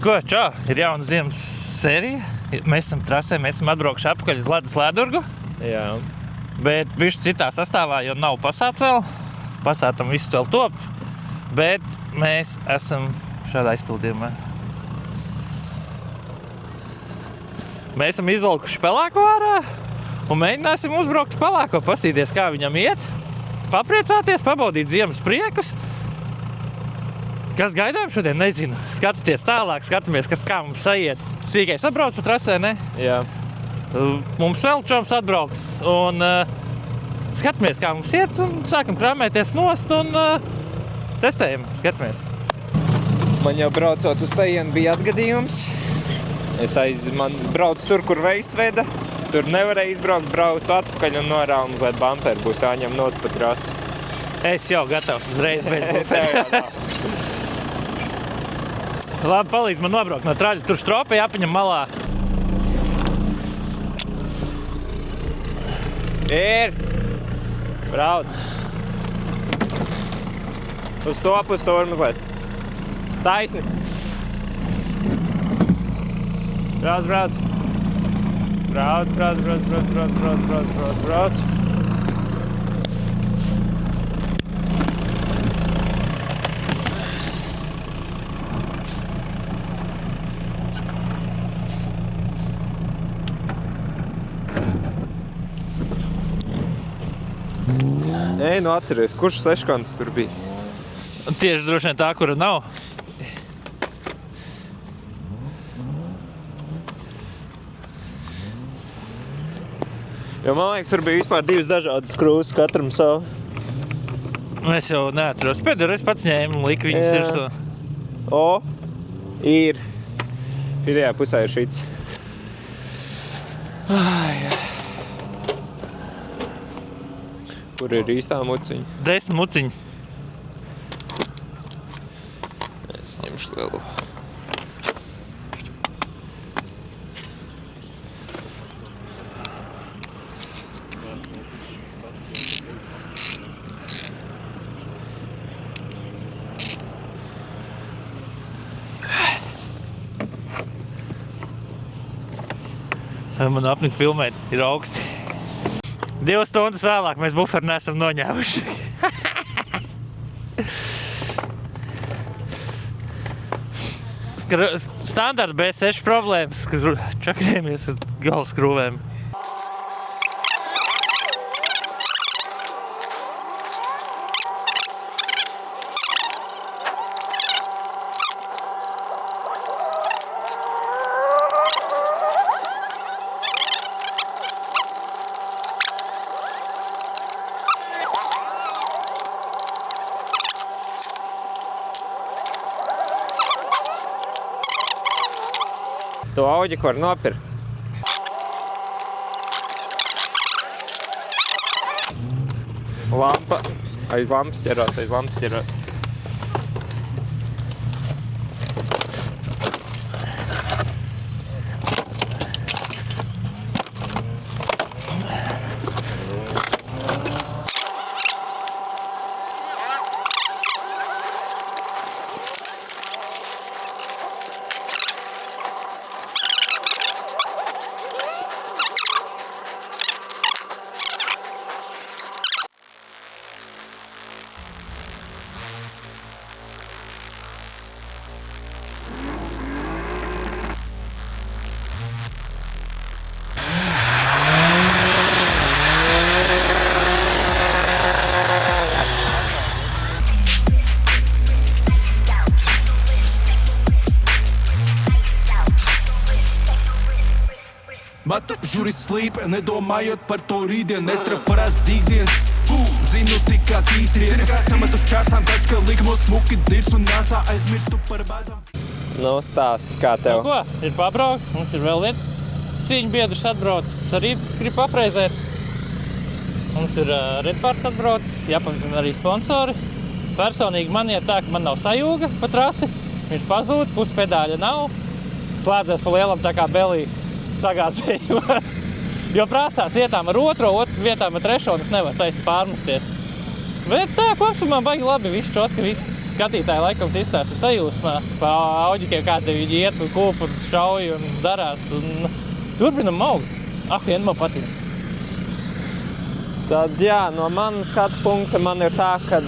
Ko, čau, ir jauna ziemas sērija. Mēs esam trasē, mēs esam atbraukuši apakaļ uz Ledus Lēdurgu. Jā. Bet bišķi citā sastāvā, jo nav pasācēl. Pasātam visu vēl top. Bet mēs esam šādā izpildījumā. Mēs esam izvalkuši pelēko ārā un mēģināsim uzbraukt pelēko, pastīties, kā viņam iet. Papriecāties, pabaudīt ziemas priekus. Kas gaidām šodien, nezinu. Skatāties tālāk, skatāmies, kā mums aiet. Sīkais atbrauc pa trasē, ne? Jā. Mums vēl čoms atbrauks un skatāmies, kā mums iet un sākam krāmēties nost un testējam, skatāmies. Man jau braucot uz tejienu bija atgadījums. Man braucu tur, kur veids veda. Tur nevarēja izbraukt, braucu atpakaļ un norāvu mazliet bumperu. Būs jāņem nots pa trasi. Es jau gatavs uzreiz bez bumperu. Labi, palīdz man nobraukt no traļa. Tur stropa jāpaņem malā. Ir! Brauc! Uz to mazliet. Taisni! Brauc! Brauc! Ei, nu atceries, kurš seškants tur bija? Tieši droši vien tā, kura nav. Jo man liekas, tur bija vispār divas dažādas skrūves, katram savu. Es jau neatceros. Pēdējais pats ņēmu un liku viņas virsū. O, ir. Pēdējā pusē ir šits. Kur ir īstā muciņa? 10 muciņi. Es ņemšu lielu. Man apnika filmēt, ir augsti. 2 stundas vēlāk mēs buferu neesam noņēmuši. Standarta B6 problēmas, kad čakarējamies uz galvaskrūvēm. To auģiku var nopirkt. Lampa. Aiz lampas ķerot. Matu žuris slīp, nedomājot par to rītdien, netref parāds dīgdienas. Zinu tikā tītries, samet uz čārsām, taču, ka likmos smuki dirs un nāsā aizmirstu par bēdām. Nu, stāsti, kā tev? Ko? Ir pabrauks, mums ir vēl viens cīņu biedrs atbraucis, kas arī grib apreizēt. Mums ir Redparts atbraucis, jāpamazina arī sponsori. Personīgi man ir tā, ka man nav sajūga pa trasi, viņš pazūd, puspedāļa nav. Slēdzēs pa lielam tā kā belī sagāzējumā. Jo prasās vietām ar otro vietām ar trešo, un es nevaru taisni pārmesties. Bet tā, kopsumā baigi labi, viss čotka, viss skatītāji laikam izstāsta sajūsmā. Pa auģikiem, kā te viņi iet un kūp un šauj un darās un turpinam augt. Vien man patīk. Tad, jā, no manas skatu punkta man ir tā, ka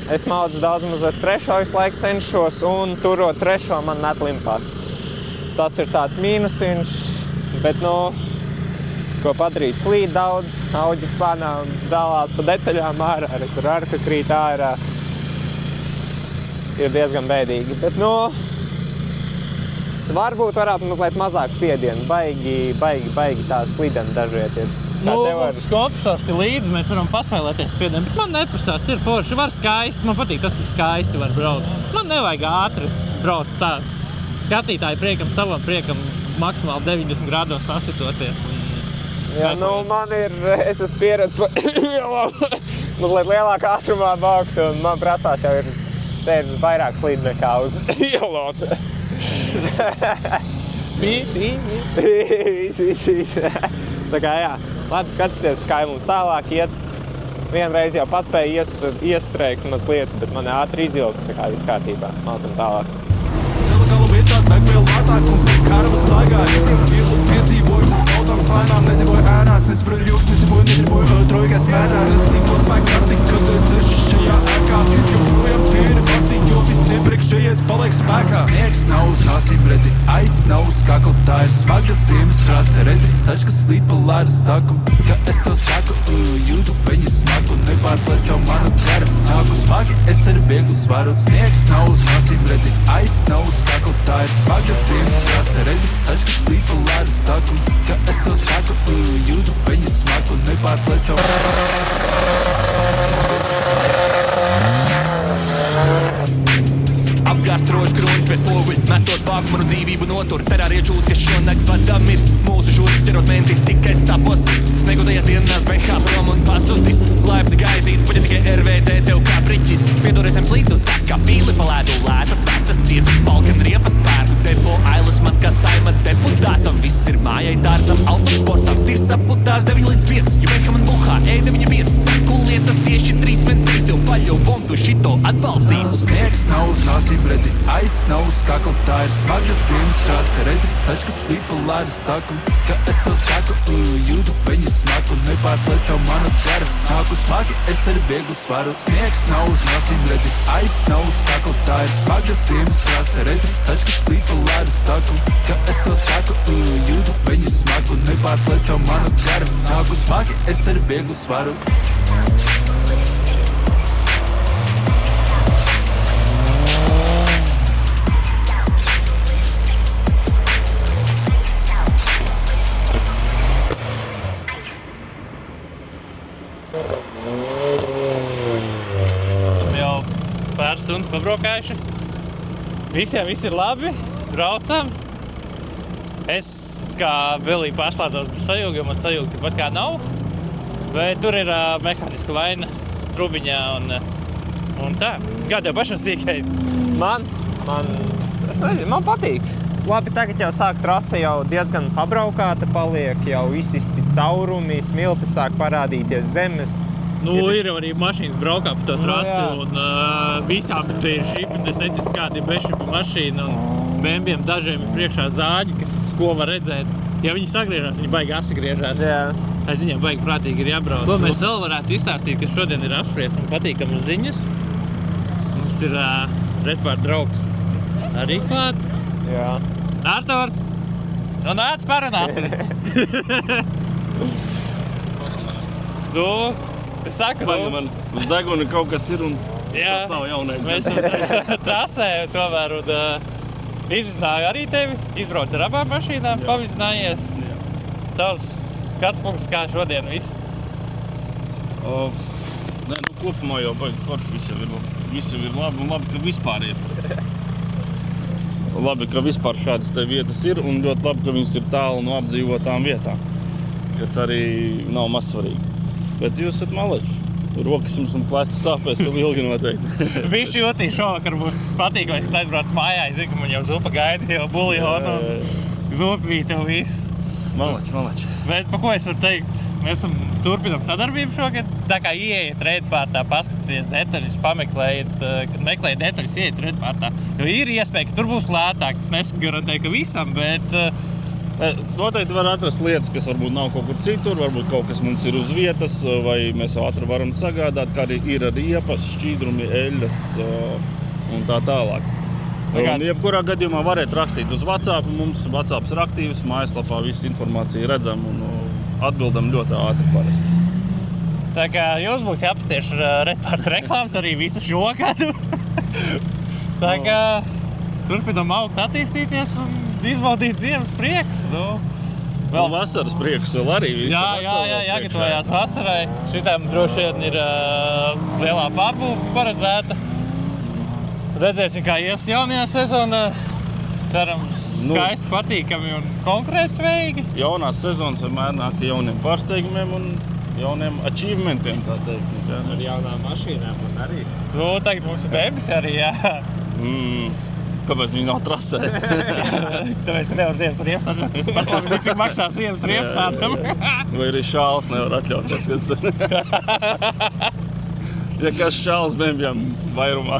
es maudzu daudz mazliet trešo visu laiku cenšos un turot trešo man met limpāt. Tas ir tāds mīnusiņš, bet, ko padarīt, slīd daudz, auģi slānām dalās pa detaļām ārā, arī tur arka krīt ārā. Ir diezgan bēdīgi, bet, varbūt varētu mazliet mazāk spiedienu, baigi tā slideni dažviet ir. Mums kopsās ir līdzi, mēs varam paspēlēties spiedienu, bet man neprasās, ir forši, var skaisti, man patīk tas, ka skaisti var braukt. Man nevajag ātri braukt tā, skatītāju priekam, savam priekam, maksimāli 90 grādos sasitoties. Jā, man ir, es esmu pieredzi pa ielām, mazliet lielākā ātrumā braukt, un man prasās jau te ir vairāk slīd nekā uz ielām. Viss. Tā kā jā, labi skatieties, kā mums tālāk iet. Vienreiz jau paspēju iestrēgt mazliet, bet man ātri izvilka, tā kā viss kārtībā. Mācam tālāk. Gala vietā deg vēl lētāk un pie karvas staigā. Ielu piedzīvoju, bez baudām slainām, nedzīvoju ēnās, nespraļu jūks, netriboju trojkās mērā. Neslīkos pēkā tik, kad es ešu šajā ēkā. Šis joprojām tīri patīk, jo viss iepriekšējais paliek spēkā. Sniegs nav uz nāsīm, redzi, aiz nav uz kakla, tā ir smaga ziemas trāse, redzi, tačkas slīd pa lēru staku. Ka es to saku, jūtu peņas smagu, nepārplēs tev mana gara. Nāku smagi, es ar vieglu svaru. Sniegs nav uz nāsīm, redzi, aiz nav uz kakla, tā ir smaga ziemas trāse, redzi, tačkas slīd pa lēru staku. Ka es to saku, jūtu peņas smagu, nepārplēs tev Apgāst rožu kroņus pēc poguļu, metot vāku manu dzīvību notur. Terārie čūs, kas šonakt vadā mirst, mūsu žurkas ķerot menti, tikai stāpos pris. Snegotajās dienās behā prom un pazudis. Laipni gaidīts, paļa tikai RVD tev kā priķis. Piedorēsim slīdu, tā kā pīli palēdu, lētas, vecas, cietas, falkan riepas pērku. Depo ailes man kā saima deputātam, viss ir mājai dārzam, autosportam. Tirs aputās 9 līdz 5, jo Beham un Buhā, 9-5. Saku lietas tieši 3-1-3, jau paļo bomtu šito atbalstīs. Sniegs nav uz nāsīm, redzi, aiz nav uz kakla, tā ir smaga ziemas trāse, redzi, tačkas slīd pa lēru staku. Ka es to saku, jūtu peņas smagu, nepārplēs tev mana gara. Nāku smagi, es ar vieglu svaru. Sniegs nav uz nāsīm, redzi, aiz nav uz kakla, tā ir smaga ziemas trāse, redzi, tačkas slīd pa lēru staku. Ka es to saku, jūtu peņas smagu, nepārplēs tev mana gara. Nāku smagi, es ar vieglu svaru. Stundas pabraukājuši. Visiem viss ir labi, braucam. Es kā Bilī pārslēdzos bez sajūga, jo man sajūga tikpat kā nav. Bet tur ir mehāniska vaina trubiņā un tā. Kā tev pašam sīkai? Es nezinu, man patīk. Labi, tagad jau sāk trase jau diezgan pabraukāta paliek, jau izsisti caurumi, smilti sāk parādīties zemes. Ir jau arī mašīnas braukā pa to trasi un visām te ir šipi, es neticu kādi ir bezšipu mašīna un bembiem dažiem ir priekšā zāģi, ko var redzēt. Ja viņi sagriežās, viņi baigi asigriežās. Jā. Aiz viņiem baigi prātīgi ir jābrauc. Ko mēs vēl varētu izstāstīt, kas šodien ir apspriests un patīkamas ziņas. Mums ir Redpārt draugs arī klāt. Jā. Artur, nāc parunāsim. Es saku, man uz deguna kaut kas ir un jā, tas nav jaunais. Mēs trasē tomēr un izvizināju arī tevi, izbrauc ar abām mašīnām, pavizinājies. Tavs skats punkts, kā šodien viss? Kopumā jau baigi forši, viss jau ir labi un labi, ka vispār ir. Labi, ka vispār šādas te vietas ir un ļoti labi, ka viņas ir tālu no apdzīvotām vietām, kas arī nav mazsvarīgi. Bet jūs esat maleči. Rokas jums un plecs sāpēs vēl ilgi noteikti. Bišķi jūtī šovakar būs tas patīkamais, kad aizbrauc mājā. Es zinu, ka man jau zupa gaida, jau buljonu un zupa bija tev viss. Maleči. Bet pa ko es varu teikt? Mēs turpinām sadarbību šogad. Tā kā ieiet Redpartā, paskatieties detaļas, pameklējiet, kad meklējat detaļas, ieiet Redpartā. Jo ir iespēja, ka tur būs lētāk. Es nesagarantēju, ka visam, bet... Noteikti var atrast lietas, kas varbūt nav kaut kur citur, varbūt kaut kas mums ir uz vietas, vai mēs ātri varam sagādāt, kā arī ir riepas, šķīdrumi, eļļas un tā tālāk. Un jebkurā gadījumā varētu rakstīt uz WhatsApp. Mums WhatsApp ir aktīvs, mājaslapā visu informāciju redzam un atbildam ļoti ātri parasti. Tā kā jums būs jāpacieš Redparta reklāmas arī visu šo gadu. Tā kā turpinam augt, attīstīties un izbaudīt ziemas prieks. Vēl vasaras prieks vēl arī. Jāgatavojās vasarai. Šitam droši vien ir lielā pārbūve paredzēta. Redzēsim, kā ies jaunajā sezonā. Cerams, skaisti, patīkami un konkurētspējīgi. Jaunās sezonas vienmēr nāk jauniem pārsteigumiem un jauniem achievementiem, tā teikt. Ar jaunām mašīnām un arī. Tagad mums ir bebis arī, jā. Kāpēc viņi nav trasē? Tāpēc, ka nevar ziemas riepas atļauties. Pats labi zini, cik maksā ziemas riepas tādam. Vai arī šāls nevar atļauties. Ja kas šāls bēmbjām vairumā.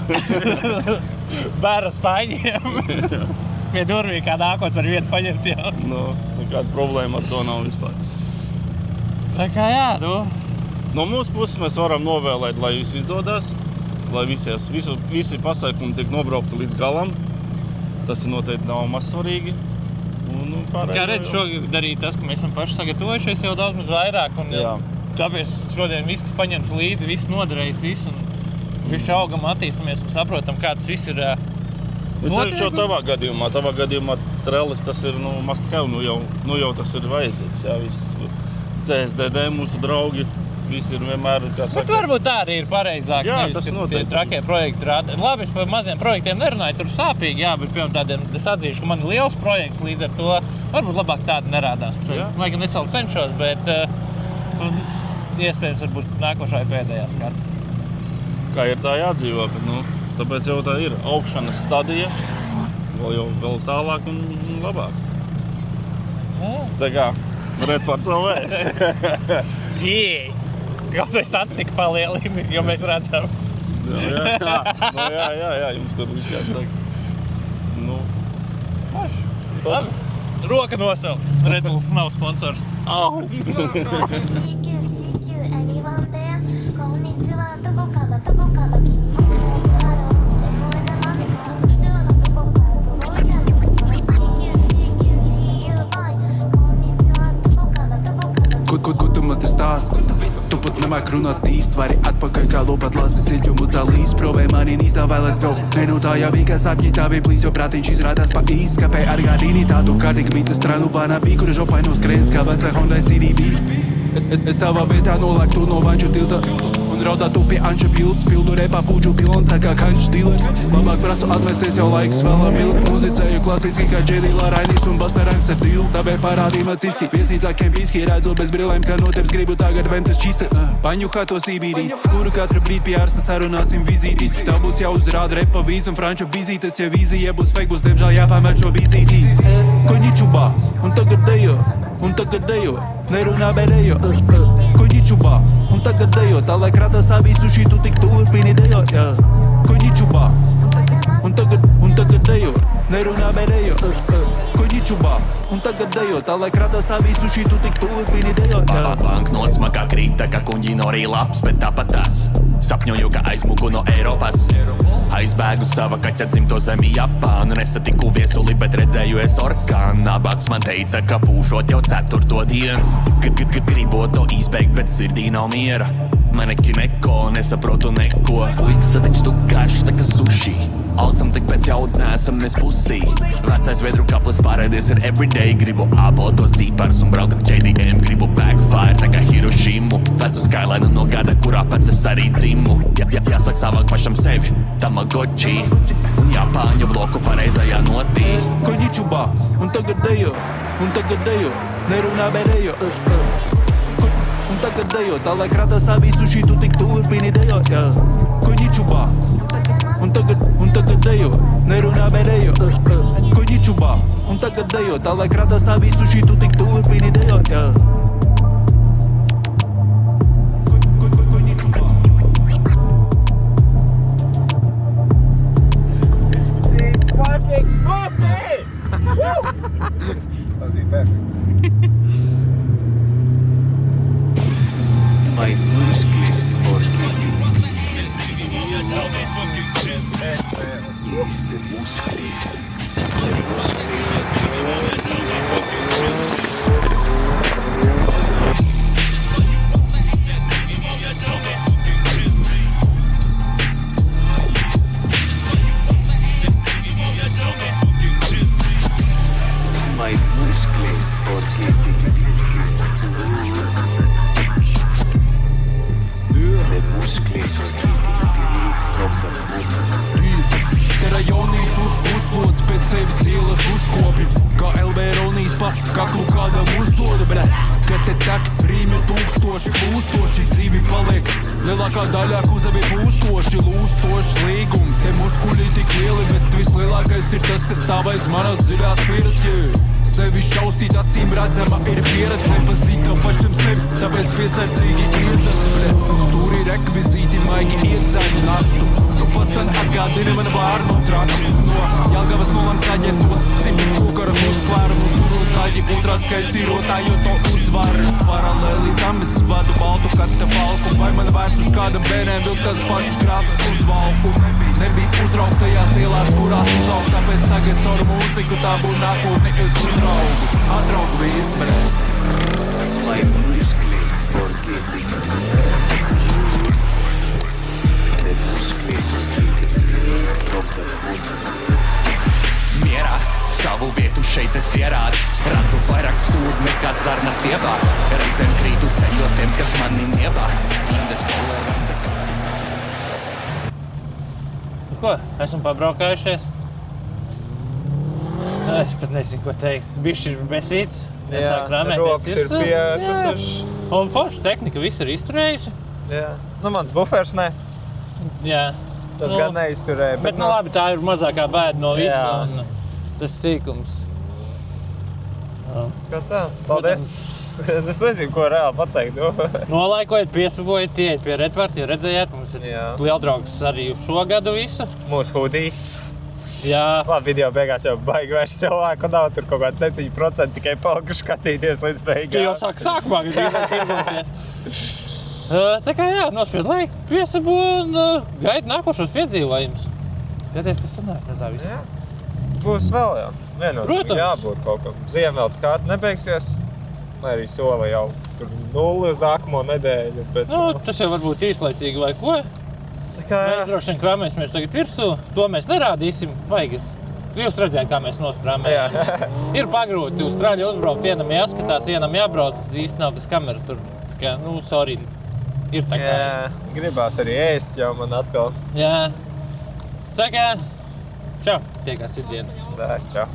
Bēra spaiņiem. Pie durvīm kā nākot var vietu paņemt jau. Nekāda problēma ar to nav vispār. Tā kā jā, No mūsu puses mēs varam novēlēt, lai viss izdodas, lai visi pasākumi tiek nobraukti līdz galam. Tas ir noteikti nav mazsvarīgi. Kā redz, šogad arī tas, ka mēs esam paši sagatavojušies jau daudz maz vairāk. Un, tāpēc šodien viss, kas paņemts līdzi, viss noderējis, viss. Un visu augam, attīstamies un saprotam, kā tas viss ir notiek. Tavā gadījumā trellis tas ir must have, jau tas ir vajadzīgs. Jā, viss CSDD, mūsu draugi, visi ir vienmēr, kā saka. Bet varbūt tā arī ir pareizāk, nevis, ka tie trakie projekti rāda. Labi, es par maziem projektiem nerunāju, tur sāpīgi, jā, bet piemēram tādiem, es atzīšu, ka man ir liels projekts līdz ar to, varbūt labāk tādi nerādās. Lai gan es vēl cenšos, bet iespējams varbūt nākošā ir pēdējā skata. Kā ir tā jādzīvā, bet tāpēc jau tā ir augšanas stadija, vēl tālāk un labāk. Tā kā, Redparts LV. Ieej! Kaut vai statistika palielina, jo mēs redzam. Jā, jums tur viss jāsaka. Labi, roka nosauc. Red Bulls nav sponsors. Au! Ko tu man te stāsti? Tu pat nemāk runāt īsti, vari atpakaļ kā lopat lasi siļķumu cēlīs. Provē mani nīstā vai let's go. Tā jau bija kā sapņi, tā bija plīs, jo prātiņš izrādās pa īs. Kāpēc ar gādīni tādu kārtīgu mītas strānu vānā bija, kura žopai no skrēns kā vecā Honda CDV. Es tavā vietā nolēktu no Vanču tilta un raudātu pie Anča pilds, pildu repā pūču pilon, tā kā Kančs stilers. Labāk prasu atmesties jau laiks vēlam ilgi. Muzicēju klasiski kā Džedīlā Rainis un Bastarangs ar dīlu. Tāpēc parādīja man ciski, viesnīcākiem bīski, redzu bez brillēm, kā noteps gribu tagad ventas čista. Paņuhā to CBD, kuru katru brīd pie ārsta sarunāsim vizīti. Tā būs jāuzrāda repa vīz un franču bizītes, ja vīzija būs fake, būs diemžēl jāpamet šo bizīti. Koņičubā, un tagad dejo, nerunā bēdējo. Koņičubā, un tagad dejo, tā lai krātās tā visu šī tu tik turpini dejo. Koņičubā, un tagad dejo, nerunā bēdējo. Koņičubā, un tagad dejo, tā lai krātās tā visu šī tu tik turpini dejo. Banknots man kā krīta, kā kuņģino arī labs, bet tāpat tās. Sapņoju, ka aizmugu no Eiropas. Aizbēgu sava kaķa dzimto zemi Japānu. Nesatiku viesuli, bet redzēju es orkānu. Nabaks man teica, ka pūšot jau 4. dienu. Gribot to izbeigt, bet sirdī nav miera. Maneki neko, nesaprotu neko. Liksa taču tu gašs, tā kā sushi. Alkstam tik pēc jaudas neesam nes pusī. Vecais vedru kaplis pārēdies ir everyday. Gribu abotos cīpars un braukt ar JDM. Gribu backfire, tā kā Hiroshimu. Vecu skyline no gada, kurā pēc es arī dzimu. Jāsāk savāk pašam sevi, Tamagotchi. Un Japāņu bloku pareizajā notī. Koņičubā, un tagad dejo, nerunā bēdējo. Un tagad dejo, tā lai krātās tā visu šī tu tik turpini dejo. Koņičubā, un tagad dejo, nerunā bēdējo. Koņičubā, un tagad dejo, tā lai krātās tā visu šī tu tik turpini dejo. Vai musklis Este musklis. Vai musklis The musklis from the Terajonijas uzpuslots, pēc sevis ielas uzkopju Kā LV Ronijas pa kaklu kādam uzdoda, bre Kad te tak rīmju tūkstoši plūstoši Dzīvi paliek lielākā daļā kuzavi pūstoši Lūstoši līgumi, te muskuļi tik lieli Bet vislielākais ir tas, kas stāv aiz manas dziļās pieredzes Sevi šaustīt acīm redzama ir pieredze Nepazītam pašam sevi, tāpēc piesardzīgi iedats, bre Stūri rekvizīti, maigi iedzaļi nastu Tu pats atgādini man vārnu traku No Jelgavas nolam caģēt nost Simtis kūkara noskvērumu Turu zaļi otrād skaistīrotāji, jo to uzvar Paralēli tam es vadu baltu katafalku Vai man vērts uz kādam bērnēm vilkt tāds pašas krāsas uzvalku Nebija uzrauktajās ielās, kurās uzaug Tāpēc tagad caur mūziku tavu nākotni es uzraugu Atraugu vīrs, bre Vai musklis orgētīgi The musklis orgētīgi from the Mierā, savu vietu šeit es ierādu Randu vairāk stūr nekā zarna dievā Reizēm krītu ceļos tiem, kas mani nievā Indes tolerance Ko? Esam pabraukājušies. Es pat nezinu, ko teikt. Bišķi ir besīts. Nesāk rāmēties. Rokas ir pietusuši. Un forša tehnika viss ir izturējusi. Jā. Nu, mans bufers ne. Jā. Tas gan neizturēja. Bet nu labi, tā ir mazākā bēda no visa. Jā. Un tas sīkums. Kā tā? Paldies. Es nezinu, ko reāli pateikt. Nolaikojiet, piesabojiet, ieiet pie Redvart, ja redzējāt. Mums ir lieldraugs arī šo gadu visu. Mūsu hudī. Jā. Labi, video beigās jau baigi vairs cilvēku nav. Tur kaut kādi 7% tikai palikuši skatīties līdz beigām. Tu jau sākumā, kad gribēji tirgoties. Tā kā jā, nospied laiku, piesabo un gaida nākošos piedzīvojumus. Skaties, kas sanāk no tā visu. Būs vēl jau. Vienotīgi Protams. jābūt kaut kam. Ziema vēl kāda nebeigsies. Vai arī sola jau tur 0 uz nākamo nedēļu. Bet, Nu, tas jau varbūt īslaicīgi vai ko. tā kā, Mēs droši vien krāmēsimies tagad virsū. To mēs nerādīsim. Jūs redzējāt, kā mēs noskrāmējam. Ir pagrūti uz traļa uzbraukt, vienam jāskatās, vienam jābrauc. Īsti nav bez kamera tur. Tā kā, sorry. Ir tā kā. Jā, gribās arī ēst jau man atkal. Jā. Tā kā, čau, tiekās citdien. Tā, čau.